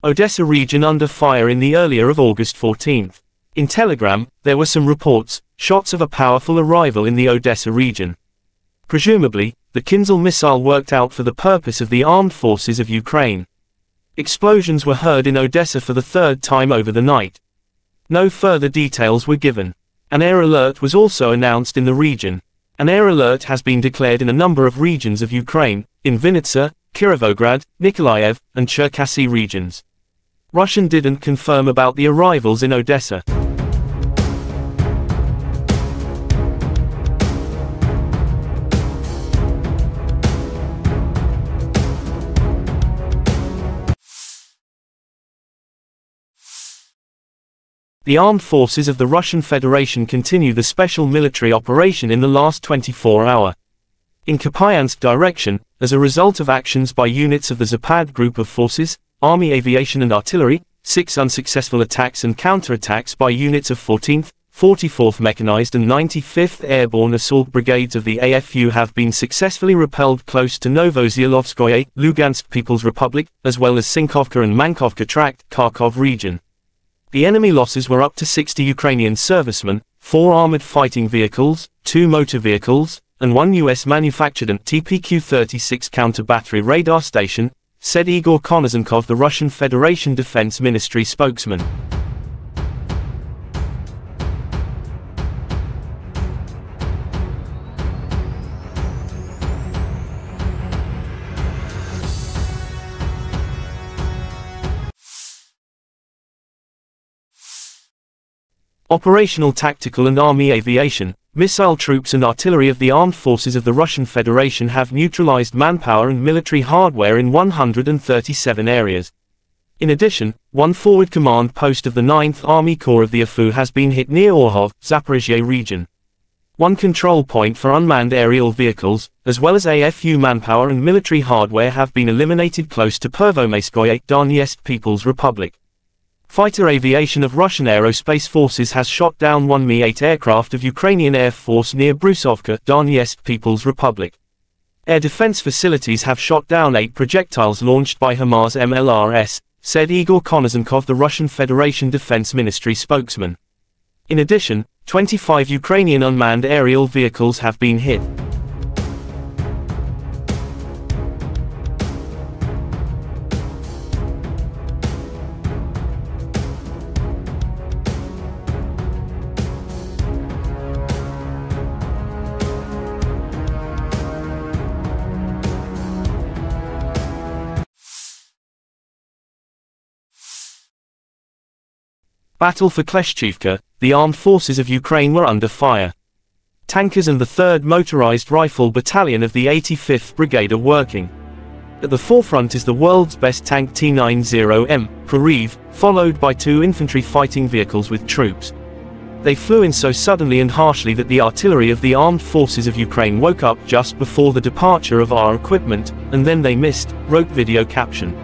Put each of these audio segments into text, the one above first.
Odessa region under fire in the earlier of August 14. In Telegram, there were some reports, shots of a powerful arrival in the Odessa region. Presumably, the Kinzhal missile worked out for the purpose of the armed forces of Ukraine. Explosions were heard in Odessa for the third time over the night. No further details were given. An air alert was also announced in the region. An air alert has been declared in a number of regions of Ukraine, in Vinnytsia, Kirovograd, Nikolaev, and Cherkasy regions. Russian didn't confirm about the arrivals in Odessa. The armed forces of the Russian Federation continue the special military operation in the last 24 hours. In Kupyansk direction, as a result of actions by units of the Zapad group of forces, Army aviation and artillery, 6 unsuccessful attacks and counterattacks by units of 14th, 44th Mechanized and 95th Airborne Assault Brigades of the AFU have been successfully repelled close to Novozyelovskoye, Lugansk People's Republic, as well as Sinkovka and Mankovka Tract, Kharkov region. The enemy losses were up to 60 Ukrainian servicemen, 4 armored fighting vehicles, 2 motor vehicles, and 1 US-manufactured TPQ-36 counter-battery radar station, said Igor Konashenkov, the Russian Federation Defense Ministry spokesman. Operational tactical and army aviation, missile troops and artillery of the armed forces of the Russian Federation have neutralized manpower and military hardware in 137 areas. In addition, one forward command post of the 9th Army Corps of the AFU has been hit near Orhov, Zaporizhzhia region. One control point for unmanned aerial vehicles, as well as AFU manpower and military hardware have been eliminated close to Pervomaiskoye, Donetsk People's Republic. Fighter aviation of Russian aerospace forces has shot down 1 Mi-8 aircraft of Ukrainian Air Force near Brusovka, Donetsk People's Republic. Air defense facilities have shot down 8 projectiles launched by Hamas MLRS, said Igor Konashenkov, the Russian Federation Defense Ministry spokesman. In addition, 25 Ukrainian unmanned aerial vehicles have been hit. Battle for Kleshcheevka, the armed forces of Ukraine were under fire. Tankers and the 3rd Motorized Rifle Battalion of the 85th Brigade are working. At the forefront is the world's best tank T-90M, Proryev, followed by 2 infantry fighting vehicles with troops. They flew in so suddenly and harshly that the artillery of the armed forces of Ukraine woke up just before the departure of our equipment, and then they missed, wrote video caption.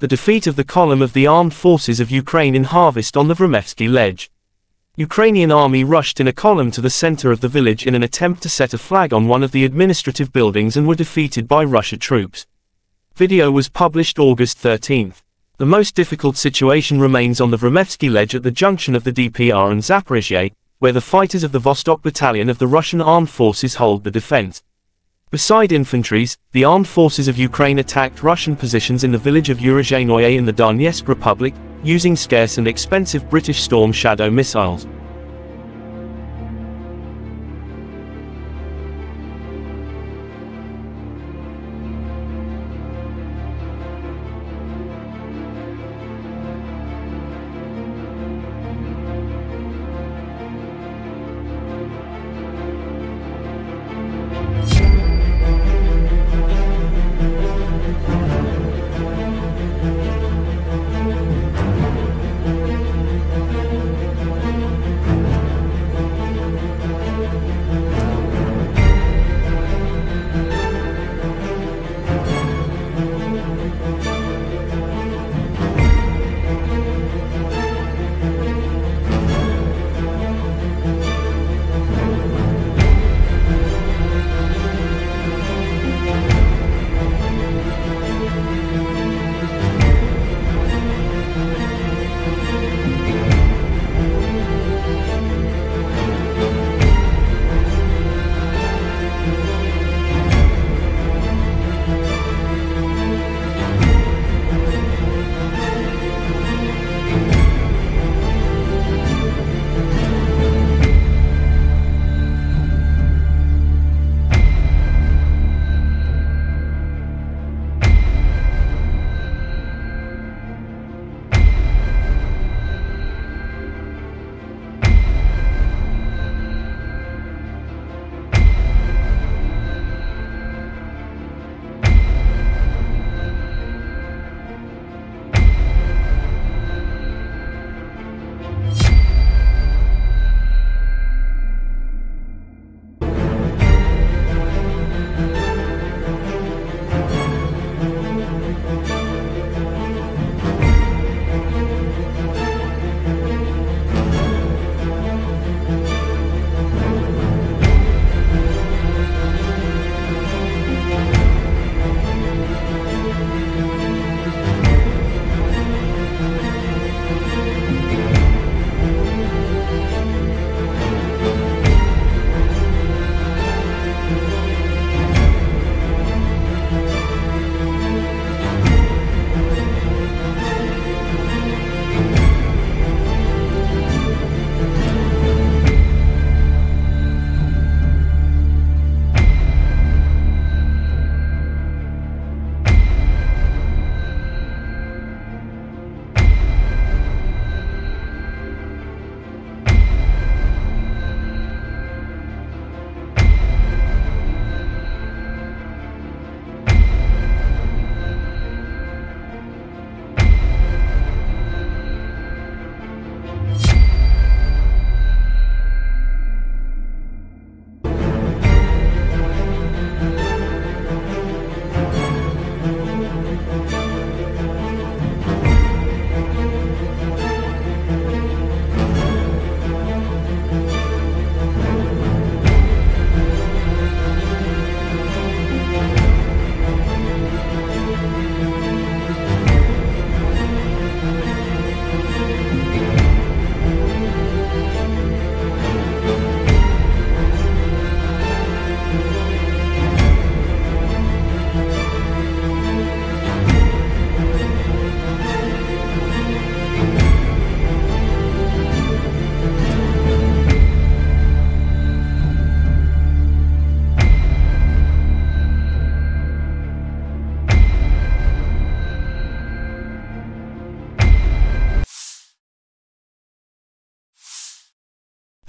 The defeat of the column of the armed forces of Ukraine in Harvest on the Vremevsky Ledge. Ukrainian army rushed in a column to the center of the village in an attempt to set a flag on one of the administrative buildings and were defeated by Russia troops. Video was published August 13. The most difficult situation remains on the Vremevsky Ledge at the junction of the DPR and Zaporizhzhia, where the fighters of the Vostok Battalion of the Russian armed forces hold the defense. Beside infantries, the armed forces of Ukraine attacked Russian positions in the village of Urozhainoye in the Donetsk Republic, using scarce and expensive British Storm Shadow missiles.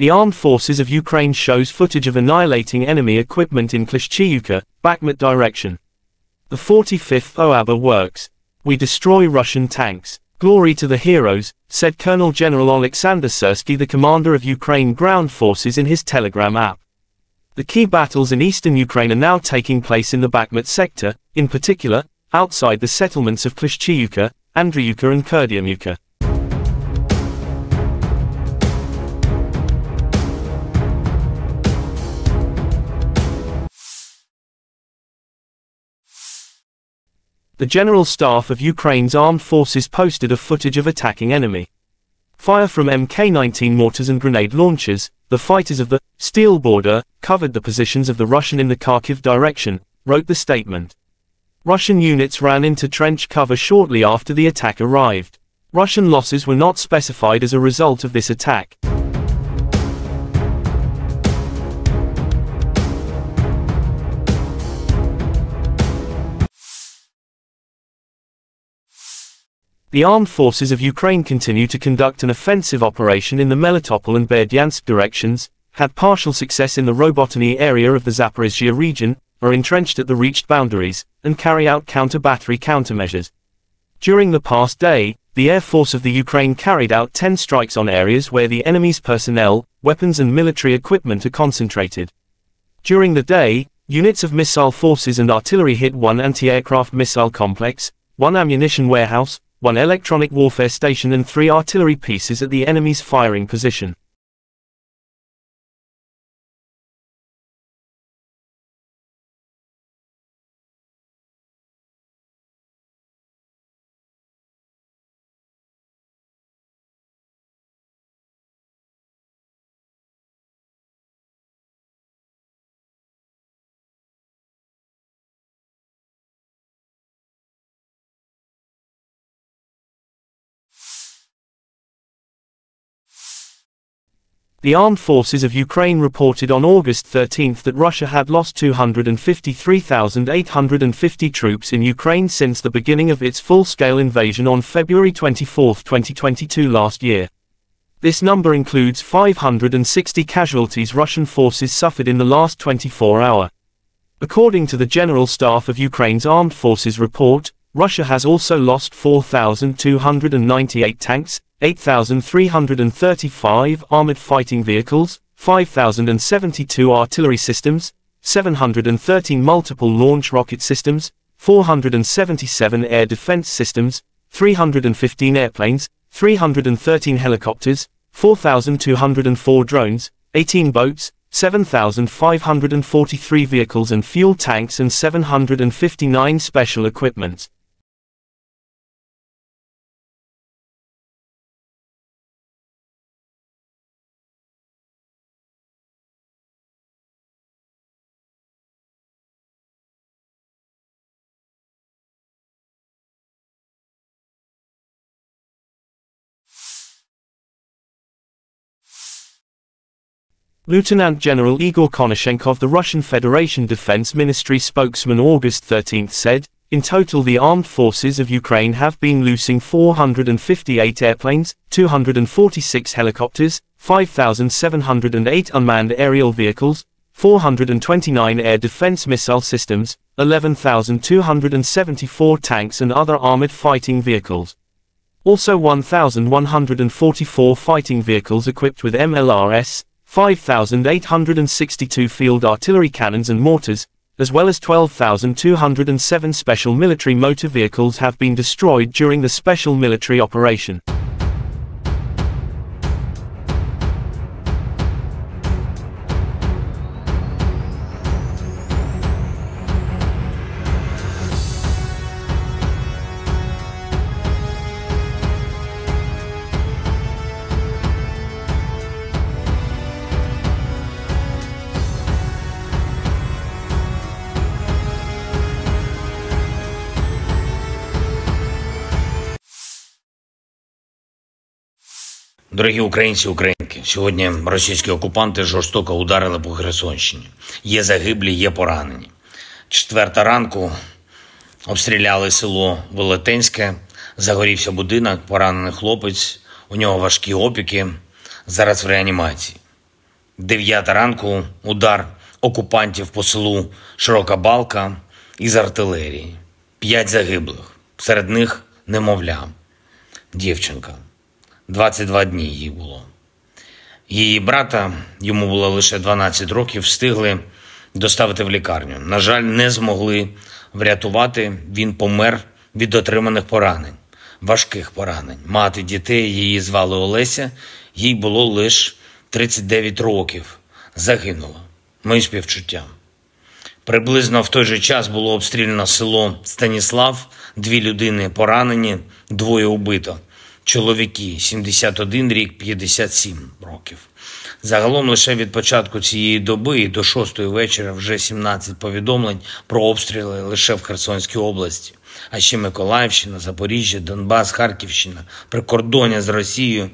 The armed forces of Ukraine shows footage of annihilating enemy equipment in Kleshcheevka, Bakhmut direction. The 45th OABA works. We destroy Russian tanks. Glory to the heroes, said Colonel General Alexander Sursky, the commander of Ukraine ground forces, in his Telegram app. The key battles in eastern Ukraine are now taking place in the Bakhmut sector, in particular, outside the settlements of Kleshcheevka, Andriivka and Kupyansk. The General Staff of Ukraine's armed forces posted a footage of attacking enemy fire from Mk-19 mortars and grenade launchers. The fighters of the Steel Border covered the positions of the Russian in the Kharkiv direction, wrote the statement. Russian units ran into trench cover shortly after the attack arrived. Russian losses were not specified as a result of this attack. The armed forces of Ukraine continue to conduct an offensive operation in the Melitopol and Berdyansk directions, had partial success in the Robotny area of the Zaporizhzhia region, are entrenched at the reached boundaries, and carry out counter-battery countermeasures. During the past day, the Air Force of the Ukraine carried out 10 strikes on areas where the enemy's personnel, weapons and military equipment are concentrated. During the day, units of missile forces and artillery hit one anti-aircraft missile complex, one ammunition warehouse, one electronic warfare station and 3 artillery pieces at the enemy's firing position. The armed forces of Ukraine reported on August 13 that Russia had lost 253,850 troops in Ukraine since the beginning of its full-scale invasion on February 24, 2022 last year. This number includes 560 casualties Russian forces suffered in the last 24 hours. According to the General Staff of Ukraine's Armed Forces report, Russia has also lost 4,298 tanks, 8,335 armored fighting vehicles, 5,072 artillery systems, 713 multiple launch rocket systems, 477 air defense systems, 315 airplanes, 313 helicopters, 4,204 drones, 18 boats, 7,543 vehicles and fuel tanks and 759 special equipment. Lieutenant General Igor Konashenkov of the Russian Federation Defense Ministry spokesman August 13 said, in total the armed forces of Ukraine have been losing 458 airplanes, 246 helicopters, 5,708 unmanned aerial vehicles, 429 air defense missile systems, 11,274 tanks and other armored fighting vehicles. Also 1,144 fighting vehicles equipped with MLRS, 5,862 field artillery cannons and mortars, as well as 12,207 special military motor vehicles have been destroyed during the special military operation. Дорогі українці, українки, сьогодні російські окупанти жорстоко ударили по Херсонщині. Є загиблі, є поранені. 4 ранку обстріляли село Велетенське, загорівся будинок, поранений хлопець, у нього важкі опіки, зараз в реанімації. 9 ранку удар окупантів по селу Широка Балка із артилерії. 5 загиблих, серед них немовля, дівчинка. 22 дні їй було. Її брата, йому було лише 12 років, встигли доставити в лікарню. На жаль, не змогли врятувати, він помер від отриманих поранень. важких поранень. Мати дітей, її звали Олеся, їй було лише 39 років. Загинула. Мої співчуття. Приблизно в той же час було обстріляно село Станіслав, 2 людини поранені, 2 убито. Чоловіки 71 рік, 57 років. Загалом лише від початку цієї доби і до 6-ї вечора вже 17 повідомлень про обстріли лише в Херсонській області. А ще Миколаївщина, Запоріжжя, Донбас, Харківщина, прикордоння з Росією,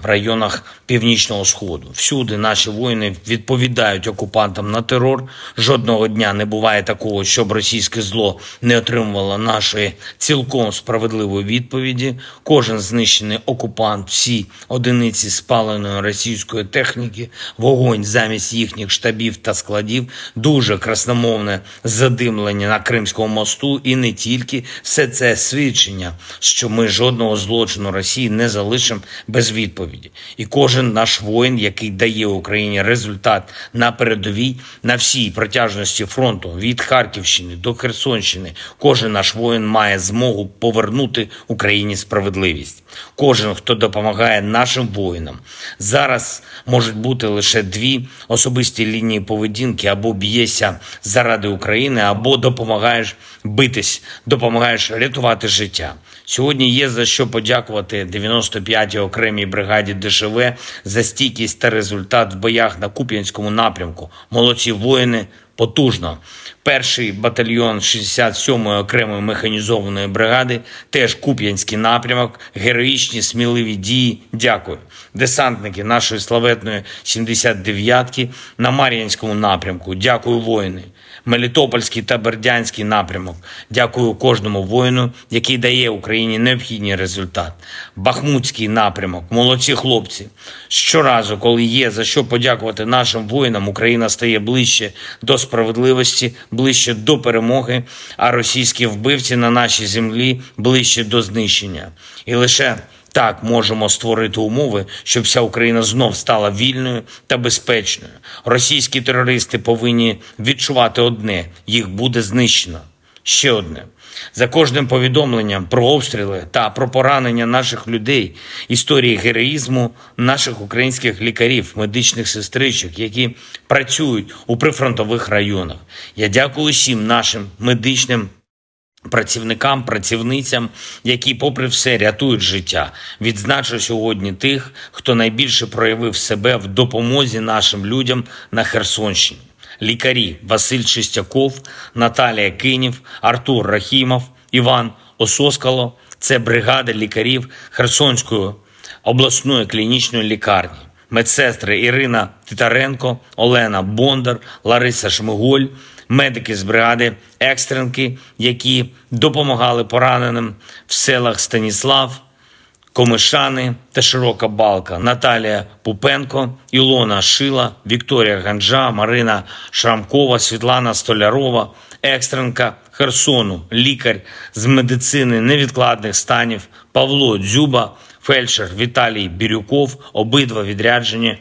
в районах Північного Сходу. Всюди наші воїни відповідають окупантам на терор. Жодного дня не буває такого, щоб російське зло не отримувало нашої цілком справедливої відповіді. Кожен знищений окупант, всі одиниці спаленої російської техніки, вогонь замість їхніх штабів та складів, дуже красномовне задимлення на Кримському мосту і не тільки. Все це свідчення, що ми жодного злочину Росії не залишимо без відповіді. І кожен наш воїн, який дає Україні результат на передовій, на всій протяжності фронту, від Харківщини до Херсонщини, кожен наш воїн має змогу повернути Україні справедливість. Кожен, хто допомагає нашим воїнам. Зараз можуть бути лише 2 особисті лінії поведінки: або б'єшся заради України, або допомагаєш битись, допомагаєш рятувати життя. Сьогодні є за що подякувати 95-й окремій бригаді ДШВ за стійкість та результат в боях на Куп'янському напрямку. Молодці воїни, потужно. 1-й батальйон 67-ї окремої механізованої бригади, теж Куп'янський напрямок, героїчні, сміливі дії. Дякую. Десантники нашої славетної 79-ки на Мар'їнському напрямку. Дякую, воїни. Мелітопольський та Бердянський напрямок. Дякую кожному воїну, який дає Україні необхідний результат. Бахмутський напрямок. Молодці хлопці. Щоразу, коли є за що подякувати нашим воїнам, Україна стає ближче до справедливості, ближче до перемоги, а російські вбивці на нашій землі ближче до знищення. І лише так можемо створити умови, щоб вся Україна знов стала вільною та безпечною. Російські терористи повинні відчувати одне – їх буде знищено. Ще одне. За кожним повідомленням про обстріли та про поранення наших людей, історії героїзму наших українських лікарів, медичних сестричок, які працюють у прифронтових районах. Я дякую всім нашим медичним працівникам, працівницям, які попри все рятують життя. Відзначу сьогодні тих, хто найбільше проявив себе в допомозі нашим людям на Херсонщині. Лікарі Василь Чистяков, Наталія Кинів, Артур Рахімов, Іван Ососкало – це бригада лікарів Херсонської обласної клінічної лікарні. Медсестри Ірина Титаренко, Олена Бондар, Лариса Шмиголь, медики з бригади екстренки, які допомагали пораненим в селах Станіслав, Комишани та Широка Балка, Наталія Пупенко, Ілона Шила, Вікторія Ганджа, Марина Шрамкова, Світлана Столярова, екстренка Херсону, лікар з медицини невідкладних станів Павло Дзюба, фельдшер Віталій Бірюков, обидва відряджені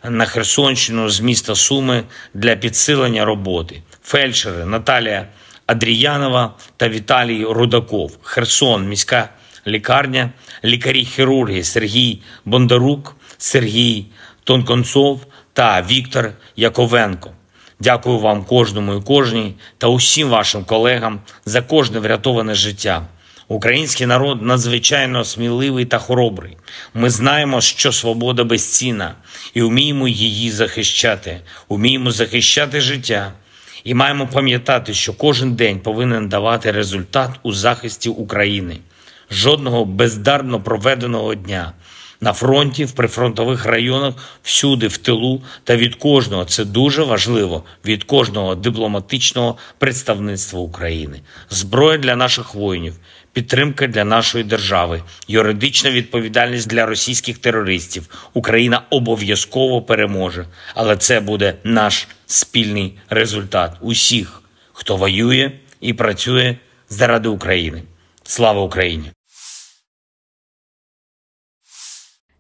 на Херсонщину з міста Суми для підсилення роботи. Фельдшери Наталія Адріянова та Віталій Рудаков. Херсон, міська лікарня, лікарі-хірурги Сергій Бондарук, Сергій Тонконцов та Віктор Яковенко. Дякую вам кожному і кожній та усім вашим колегам за кожне врятоване життя. Український народ надзвичайно сміливий та хоробрий. Ми знаємо, що свобода безцінна, і вміємо її захищати. Вміємо захищати життя. І маємо пам'ятати, що кожен день повинен давати результат у захисті України. Жодного бездарно проведеного дня. На фронті, в прифронтових районах, всюди, в тилу та від кожного, це дуже важливо, від кожного дипломатичного представництва України. Зброя для наших воїнів, підтримка для нашої держави, юридична відповідальність для російських терористів. Україна обов'язково переможе. Але це буде наш спільний результат усіх, хто воює і працює заради України. Слава Україні!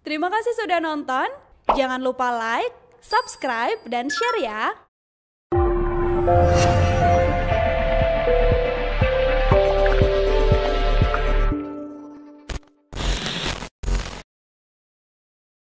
Terima kasih sudah nonton. Jangan lupa like, subscribe, dan share ya.